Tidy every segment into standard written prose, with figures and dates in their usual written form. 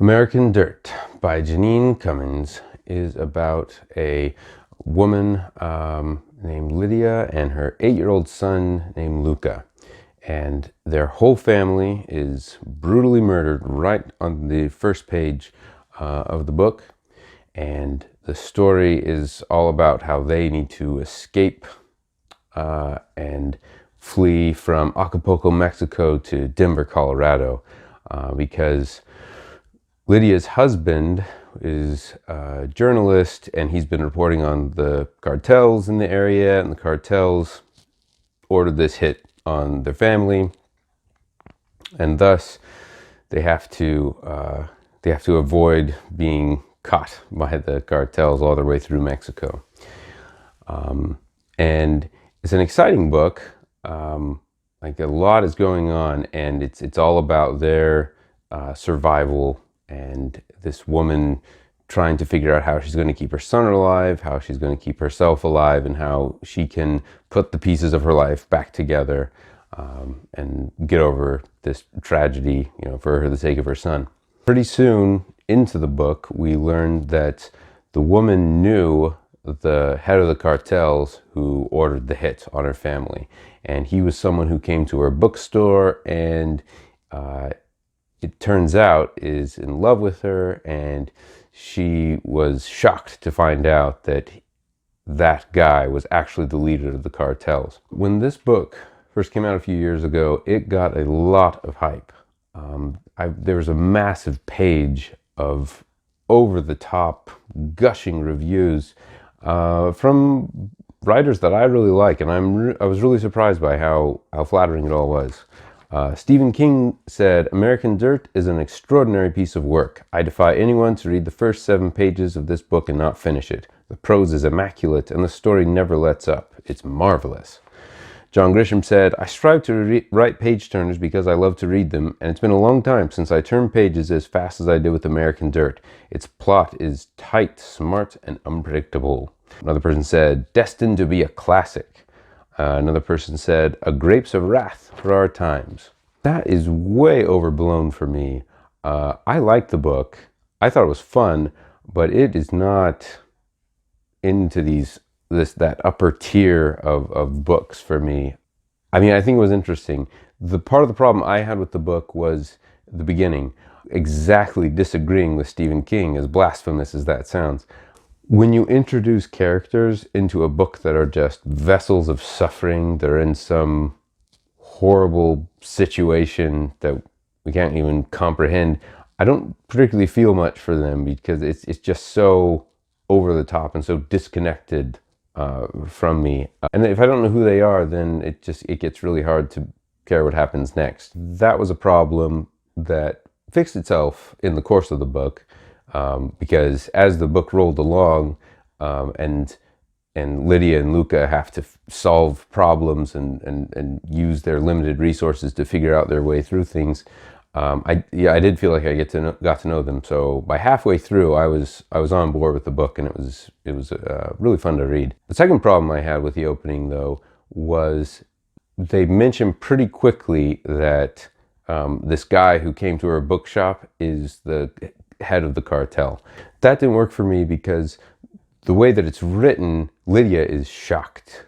American Dirt by Jeanine Cummins is about a woman named Lydia and her 8-year-old son named Luca. And their whole family is brutally murdered right on the first page of the book. And the story is all about how they need to escape and flee from Acapulco, Mexico to Denver, Colorado, because Lydia's husband is a journalist, and he's been reporting on the cartels in the area, and the cartels ordered this hit on their family, and thus they have to avoid being caught by the cartels all their way through Mexico. And it's an exciting book. Like, a lot is going on, and it's all about their survival, and this woman trying to figure out how she's going to keep her son alive, how she's going to keep herself alive, and how she can put the pieces of her life back together and get over this tragedy, for the sake of her son. Pretty soon into the book, we learned that the woman knew the head of the cartels who ordered the hit on her family, and he was someone who came to her bookstore and it turns out is in love with her, and she was shocked to find out that that guy was actually the leader of the cartels. When this book first came out a few years ago, it got a lot of hype. There was a massive page of over-the-top gushing reviews from writers that I really like, and I was really surprised by how flattering it all was. Stephen King said, "American Dirt is an extraordinary piece of work. I defy anyone to read the first 7 pages of this book and not finish it. The prose is immaculate, and the story never lets up. It's marvelous." John Grisham said, "I strive to write page-turners because I love to read them, and it's been a long time since I turned pages as fast as I did with American Dirt. Its plot is tight, smart, and unpredictable." Another person said, "Destined to be a classic." Another person said, "A grapes of wrath for our times." That is way overblown for me. I liked the book. I thought it was fun, but it is not into that upper tier of books for me. I mean, I think it was interesting. The part of the problem I had with the book was the beginning, exactly disagreeing with Stephen King, as blasphemous as that sounds. When you introduce characters into a book that are just vessels of suffering, they're in some horrible situation that we can't even comprehend, I don't particularly feel much for them, because it's just so over the top and so disconnected from me. And if I don't know who they are, then it gets really hard to care what happens next. That was a problem that fixed itself in the course of the book. Because as the book rolled along, and Lydia and Luca have to solve problems and use their limited resources to figure out their way through things, I did feel like I got to know them. So by halfway through, I was on board with the book, and it was really fun to read. The second problem I had with the opening, though, was they mentioned pretty quickly that this guy who came to her bookshop is the head of the cartel. That didn't work for me, because the way that it's written, Lydia is shocked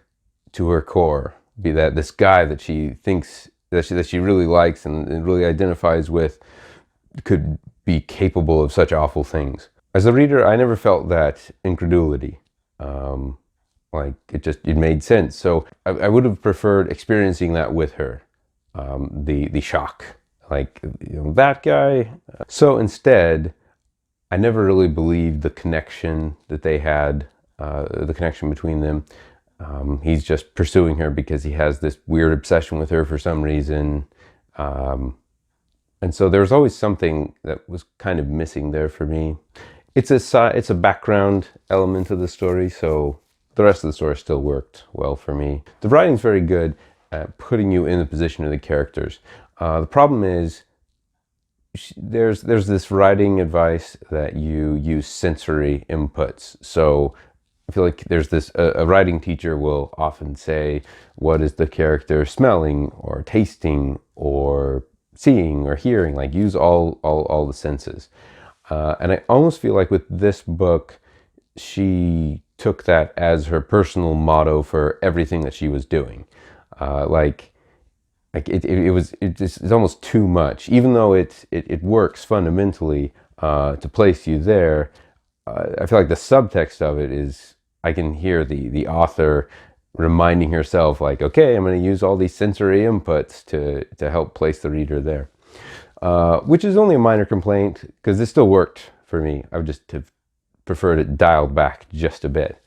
to her core that this guy that she thinks that she really likes and really identifies with could be capable of such awful things. As a reader, I never felt that incredulity. Like, it made sense. So I would have preferred experiencing that with her, the shock, like, that guy. So instead, I never really believed the connection that they had, the connection between them. He's just pursuing her because he has this weird obsession with her for some reason. And so there was always something that was kind of missing there for me. It's a background element of the story, so the rest of the story still worked well for me. The writing's very good at putting you in the position of the characters. The problem is, there's this writing advice that you use sensory inputs. So I feel like there's this, a writing teacher will often say, what is the character smelling or tasting or seeing or hearing? Like, use all the senses. And I almost feel like with this book, she took that as her personal motto for everything that she was doing. Like it's almost too much, even though it works fundamentally to place you there. I feel like the subtext of it is, I can hear the author reminding herself, like, okay, I'm going to use all these sensory inputs to help place the reader there. Which is only a minor complaint, because this still worked for me. I would just have preferred it dialed back just a bit.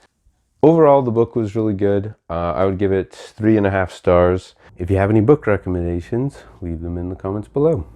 Overall, the book was really good. I would give it 3.5 stars. If you have any book recommendations, leave them in the comments below.